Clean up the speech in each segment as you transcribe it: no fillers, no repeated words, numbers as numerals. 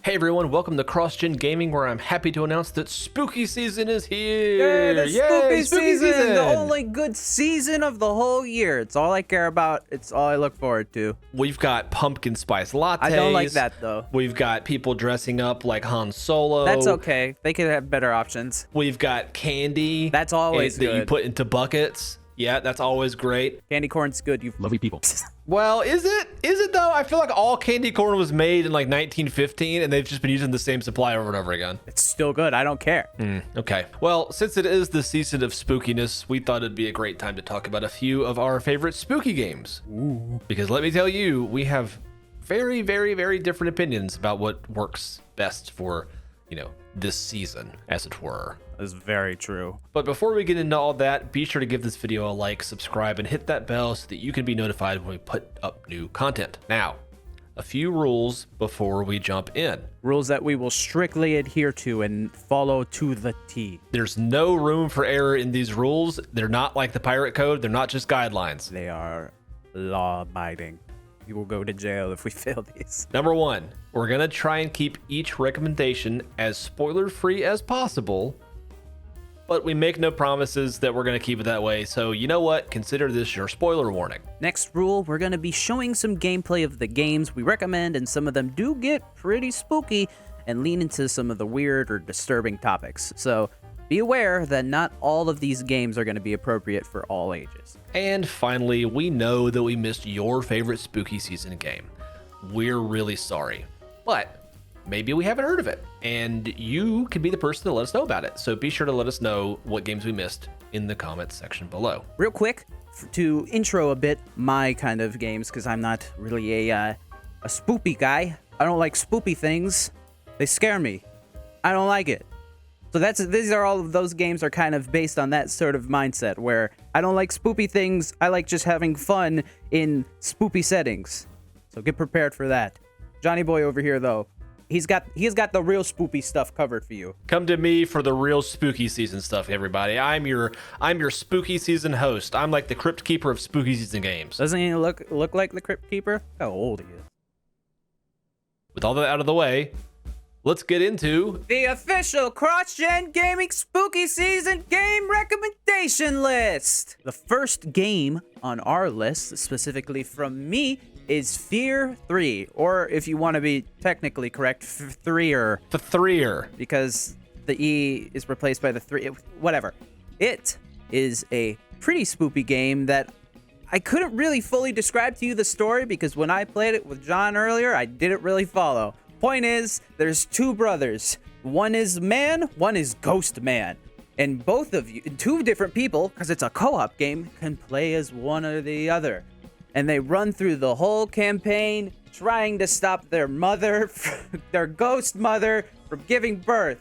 Hey everyone, welcome to CrossGen Gaming, where I'm happy to announce that spooky season is here. Yeah, the Yay, spooky season, the only good season of the whole year. It's all I care about. It's all I look forward to. We've got pumpkin spice lattes. I don't like that though. We've got people dressing up like Han Solo. That's okay. They could have better options. We've got candy. That's always that you good. put into buckets. Yeah, that's always great. Candy corn's good. You Lovely people. Well, is it? Is it though? I feel like all candy corn was made in like 1915, and they've just been using the same supply over and over again. It's still good. I don't care. Okay. Well, since it is the season of spookiness, we thought it'd be a great time to talk about a few of our favorite spooky games. Ooh. Because let me tell you, we have very, very, very different opinions about what works best for, this season, as it were. That's very true. But before we get into all that, be sure to give this video a like, subscribe, and hit that bell so that you can be notified when we put up new content. Now, a few rules before we jump in. Rules that we will strictly adhere to and follow to the T. There's no room for error in these rules. They're not like the pirate code. They're not just guidelines. They are law-abiding. We will go to jail if we fail these. Number one, we're going to try and keep each recommendation as spoiler-free as possible, but we make no promises that we're going to keep it that way. So you know what? Consider this your spoiler warning. Next rule, we're going to be showing some gameplay of the games we recommend, and some of them do get pretty spooky and lean into some of the weird or disturbing topics. So be aware that not all of these games are going to be appropriate for all ages. And finally, we know that we missed your favorite spooky season game. We're really sorry, but maybe we haven't heard of it, and you can be the person to let us know about it. So be sure to let us know what games we missed in the comments section below. Real quick, to intro a bit my kind of games, because I'm not really a spoopy guy. I don't like spoopy things. They scare me. I don't like it. So these are all of those games are kind of based on that sort of mindset where I don't like spoopy things. I like just having fun in spoopy settings. So get prepared for that. Johnny Boy over here though, he's got the real spoopy stuff covered for you. Come to me for the real spooky season stuff, everybody. I'm your spooky season host. I'm like the Crypt Keeper of spooky season games. Doesn't he look like the Crypt Keeper? How old he is. With all that out of the way, let's get into the official CrossGen Gaming Spooky Season Game Recommendation List. The first game on our list, specifically from me, is Fear 3, or if you want to be technically correct, Threer. the Threer. Because the E is replaced by the 3, whatever. It is a pretty spooky game that I couldn't really fully describe to you the story because when I played it with John earlier, I didn't really follow. Point is, there's two brothers. One is man, one is ghost man. And both of you, two different people, because it's a co-op game, can play as one or the other. And they run through the whole campaign trying to stop their mother, their ghost mother, from giving birth.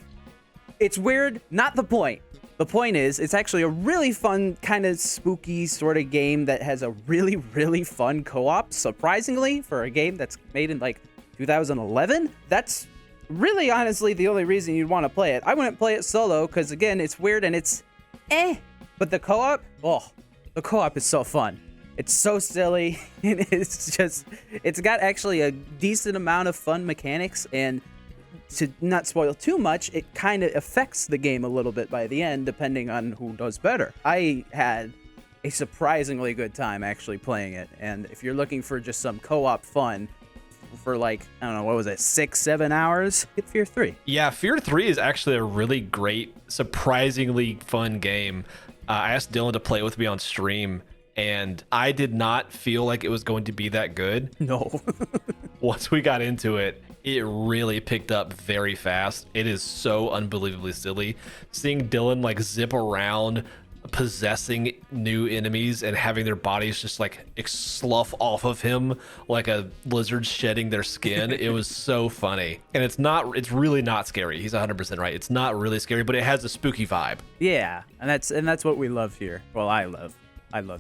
It's weird, not the point. The point is, it's actually a really fun, kind of spooky sort of game that has a really, really fun co-op, surprisingly, for a game that's made in like 2011. That's really honestly the only reason you'd want to play it. I wouldn't play it solo because again, it's weird and it's but the co-op, the co-op is so fun. It's so silly and it's got actually a decent amount of fun mechanics, and to not spoil too much, it kind of affects the game a little bit by the end depending on who does better. I had a surprisingly good time actually playing it, and if you're looking for just some co-op fun for like, I don't know, what was it, 6-7 hours, get Fear 3. Yeah, Fear 3 is actually a really great, surprisingly fun game. I asked Dylan to play it with me on stream, and I did not feel like it was going to be that good. No. Once we got into it, it really picked up very fast. It is so unbelievably silly. Seeing Dylan like zip around possessing new enemies and having their bodies just like slough off of him like a lizard shedding their skin. It was so funny. And it's really not scary. He's 100% right. It's not really scary, but it has a spooky vibe. Yeah, and that's what we love here. Well, I love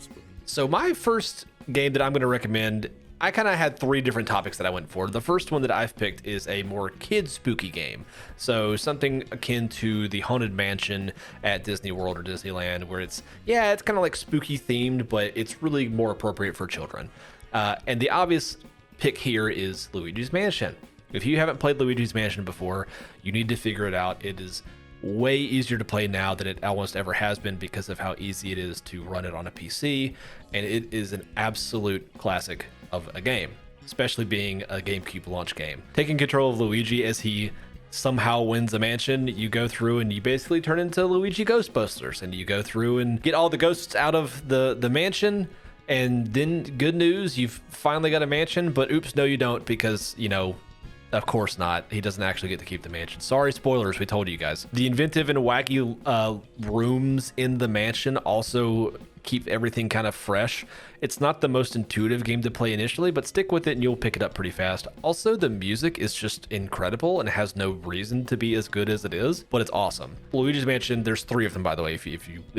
spooky. So my first game that I'm going to recommend, I kind of had three different topics that I went for. The first one that I've picked is a more kid spooky game. So something akin to the Haunted Mansion at Disney World or Disneyland, where it's kind of like spooky themed, but it's really more appropriate for children. And the obvious pick here is Luigi's Mansion. If you haven't played Luigi's Mansion before, you need to figure it out. It is way easier to play now than it almost ever has been because of how easy it is to run it on a PC, and it is an absolute classic of a game, especially being a GameCube launch game. Taking control of Luigi as he somehow wins a mansion, you go through and you basically turn into Luigi Ghostbusters, and you go through and get all the ghosts out of the mansion, and then good news, you've finally got a mansion, but oops, no you don't, because, you know, of course not. He doesn't actually get to keep the mansion. Sorry, spoilers, we told you guys. The inventive and wacky rooms in the mansion also keep everything kind of fresh. It's not the most intuitive game to play initially, but stick with it and you'll pick it up pretty fast. Also, the music is just incredible and has no reason to be as good as it is, but it's awesome. Luigi's Mansion, there's 3 of them, by the way. If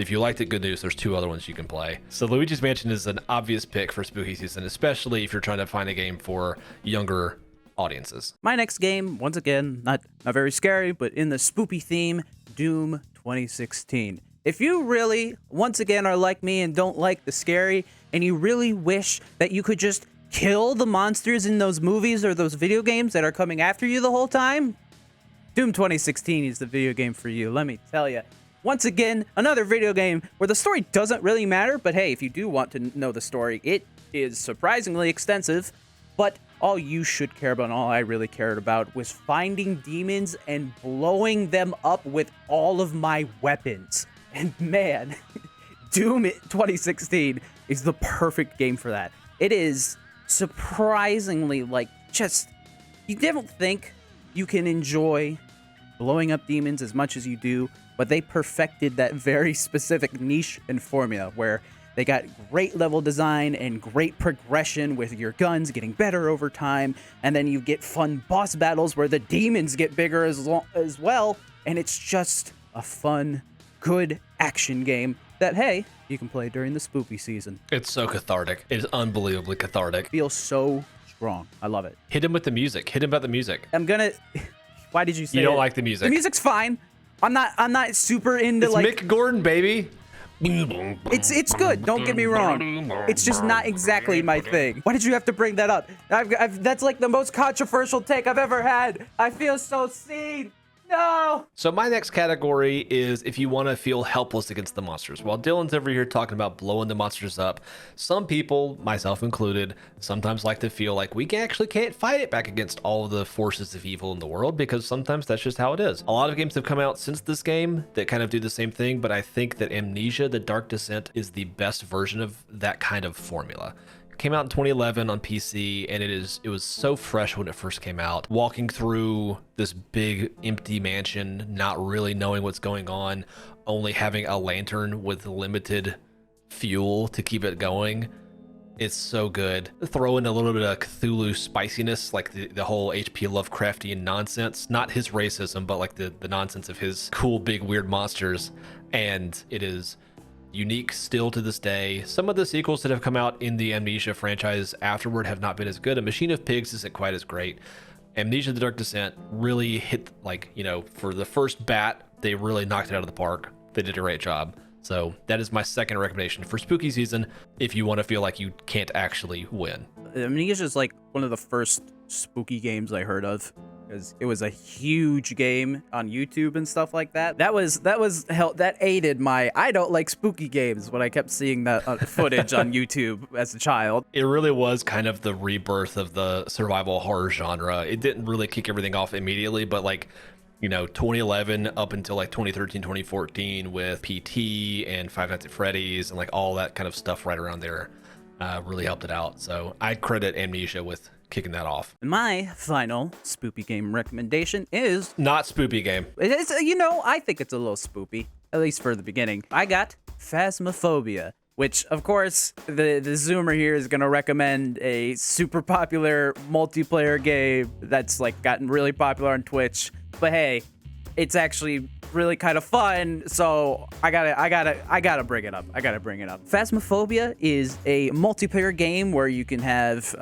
you liked it, good news, there's 2 other ones you can play. So Luigi's Mansion is an obvious pick for spooky season, especially if you're trying to find a game for younger audiences. My next game, once again, not very scary, but in the spoopy theme, Doom 2016. If you really, once again, are like me and don't like the scary, and you really wish that you could just kill the monsters in those movies or those video games that are coming after you the whole time, Doom 2016 is the video game for you, let me tell you. Once again, another video game where the story doesn't really matter, but hey, if you do want to know the story, it is surprisingly extensive, but all you should care about and all I really cared about was finding demons and blowing them up with all of my weapons. And man, Doom 2016 is the perfect game for that. It is surprisingly, like, just, you don't think you can enjoy blowing up demons as much as you do, but they perfected that very specific niche and formula where they got great level design and great progression with your guns getting better over time, and then you get fun boss battles where the demons get bigger as well, and it's just a fun, good action game that, hey, you can play during the spoopy season. It's so cathartic. It is unbelievably cathartic. Feels so strong. I love it. Hit him with the music. Hit him about the music. I'm gonna. Why did you say You don't it? like the music? The music's fine. I'm not super into It's like. Mick Gordon, baby. It's good. Don't get me wrong. It's just not exactly my thing. Why did you have to bring that up? That's like the most controversial take I've ever had. I feel so seen. No. So my next category is if you want to feel helpless against the monsters. While Dylan's over here talking about blowing the monsters up, some people, myself included, sometimes like to feel like we actually can't fight it back against all of the forces of evil in the world, because sometimes that's just how it is. A lot of games have come out since this game that kind of do the same thing, but I think that Amnesia: The Dark Descent is the best version of that kind of formula. Came out in 2011 on PC, and it was so fresh when it first came out. Walking through this big empty mansion, not really knowing what's going on, only having a lantern with limited fuel to keep it going. It's so good. Throw in a little bit of Cthulhu spiciness, like the whole H.P. Lovecraftian nonsense. Not his racism, but like the nonsense of his cool, big, weird monsters. And it is unique still to this day. Some of the sequels that have come out in the Amnesia franchise afterward have not been as good. A Machine of Pigs isn't quite as great. Amnesia: The Dark Descent really hit, like, you know, for the first bat, they really knocked it out of the park. They did a great job. So that is my second recommendation for spooky season if you want to feel like you can't actually win. Amnesia is like one of the first spooky games I heard of, because it was a huge game on YouTube and stuff like that. That aided my I don't like spooky games when I kept seeing that footage on YouTube as a child. It really was kind of the rebirth of the survival horror genre. It didn't really kick everything off immediately, but like, you know, 2011 up until like 2013, 2014 with PT and Five Nights at Freddy's and like all that kind of stuff right around there really helped it out. So I credit Amnesia with kicking that off. My final spoopy game recommendation is not spoopy game. It's, you know, I think it's a little spoopy, at least for the beginning. I got Phasmophobia, which, of course, the Zoomer here is going to recommend a super popular multiplayer game that's like gotten really popular on Twitch. But hey, it's actually really kind of fun, so I gotta bring it up. Phasmophobia is a multiplayer game where you can have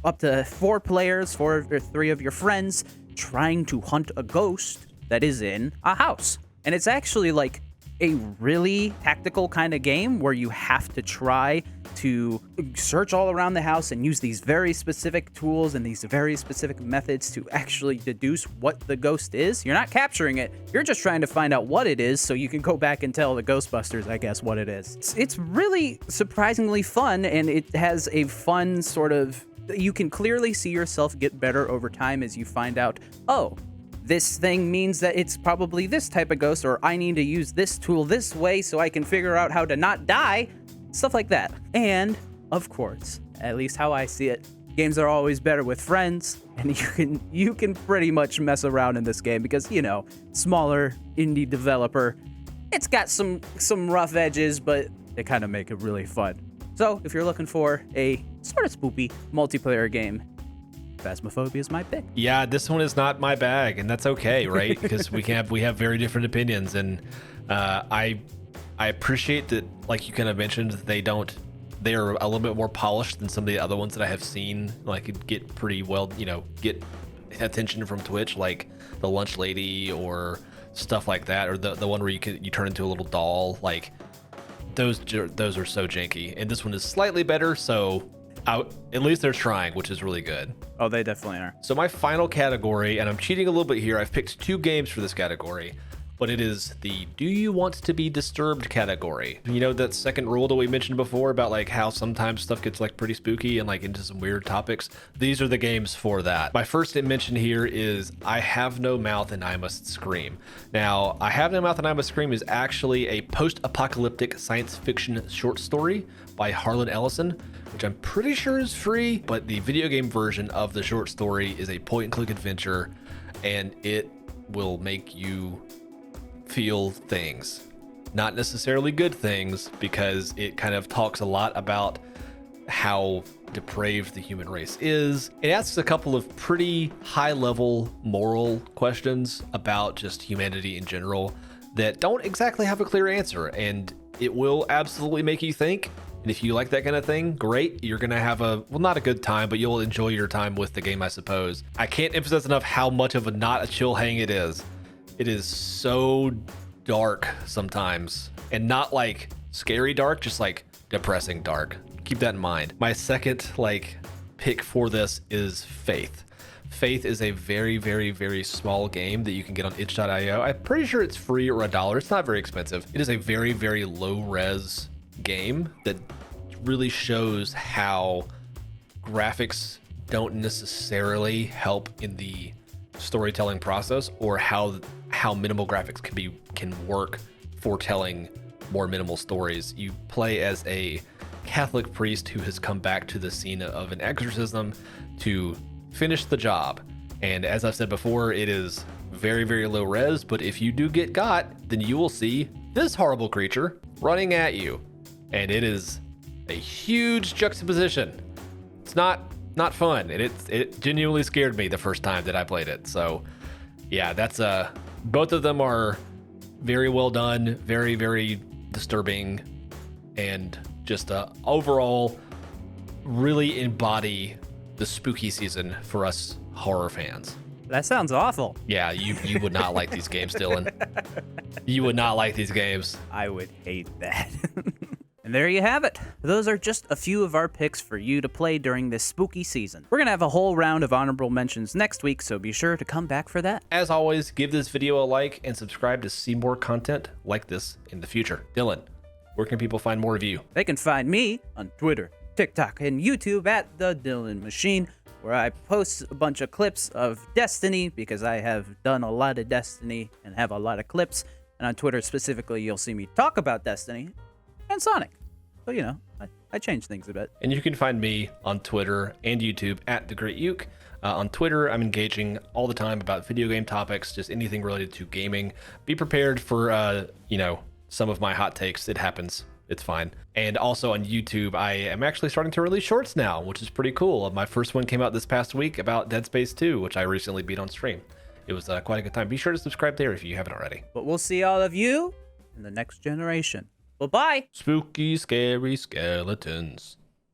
up to 4 players, 4 or 3 of your friends, trying to hunt a ghost that is in a house. And it's actually like a really tactical kind of game where you have to try to search all around the house and use these very specific tools and these very specific methods to actually deduce what the ghost is. You're not capturing it. You're just trying to find out what it is so you can go back and tell the Ghostbusters, I guess, what it is. It's really surprisingly fun, and it has a fun sort of... You can clearly see yourself get better over time as you find out, oh, this thing means that it's probably this type of ghost, or I need to use this tool this way so I can figure out how to not die. Stuff like that. And, of course, at least how I see it, games are always better with friends, and you can pretty much mess around in this game because, you know, smaller indie developer, it's got some rough edges, but they kind of make it really fun. So, if you're looking for a sort of spoopy multiplayer game, Phasmophobia is my pick. Yeah, this one is not my bag, and that's okay, right? Because we have very different opinions, and I appreciate that, like you kind of mentioned, they're a little bit more polished than some of the other ones that I have seen, like get pretty well, you know, get attention from Twitch, like the Lunch Lady or stuff like that, or the one where you turn into a little doll. Like those are so janky, and this one is slightly better, so at least they're trying, which is really good. Oh, they definitely are. So my final category, and I'm cheating a little bit here, I've picked 2 games for this category, but it is the do you want to be disturbed category. You know, that second rule that we mentioned before about like how sometimes stuff gets like pretty spooky and like into some weird topics. These are the games for that. My first mention here is I Have No Mouth and I Must Scream. Now, I Have No Mouth and I Must Scream is actually a post-apocalyptic science fiction short story by Harlan Ellison, which I'm pretty sure is free, but the video game version of the short story is a point-and-click adventure, and it will make you feel things. Not necessarily good things, because it kind of talks a lot about how depraved the human race is. It asks a couple of pretty high-level moral questions about just humanity in general that don't exactly have a clear answer, and it will absolutely make you think. And if you like that kind of thing, great. You're going to have not a good time, but you'll enjoy your time with the game, I suppose. I can't emphasize enough how much of a not a chill hang it is. It is so dark sometimes, and not like scary dark, just like depressing dark. Keep that in mind. My second pick for this is Faith. Faith is a very, very, very small game that you can get on itch.io. I'm pretty sure it's free or $1. It's not very expensive. It is a very, very low res game that really shows how graphics don't necessarily help in the storytelling process, or how minimal graphics can work for telling more minimal stories. You play as a Catholic priest who has come back to the scene of an exorcism to finish the job. And as I've said before, it is very, very low res, but if you do get got, then you will see this horrible creature running at you. And it is a huge juxtaposition. It's not fun, and it genuinely scared me the first time that I played it. So yeah, that's both of them are very well done, very, very disturbing, and just overall really embody the spooky season for us horror fans. That sounds awful. Yeah, you would not like these games, Dylan. You would not like these games. I would hate that. And there you have it. Those are just a few of our picks for you to play during this spooky season. We're going to have a whole round of honorable mentions next week, so be sure to come back for that. As always, give this video a like and subscribe to see more content like this in the future. Dylan, where can people find more of you? They can find me on Twitter, TikTok, and YouTube at The Dylan Machine, where I post a bunch of clips of Destiny, because I have done a lot of Destiny and have a lot of clips. And on Twitter specifically, you'll see me talk about Destiny and Sonic. So, you know, I change things a bit. And you can find me on Twitter and YouTube at The Great Uke. On Twitter, I'm engaging all the time about video game topics, just anything related to gaming. Be prepared for, some of my hot takes. It happens. It's fine. And also on YouTube, I am actually starting to release shorts now, which is pretty cool. My first one came out this past week about Dead Space 2, which I recently beat on stream. It was quite a good time. Be sure to subscribe there if you haven't already. But we'll see all of you in the next generation. Bye-bye. Spooky, scary skeletons.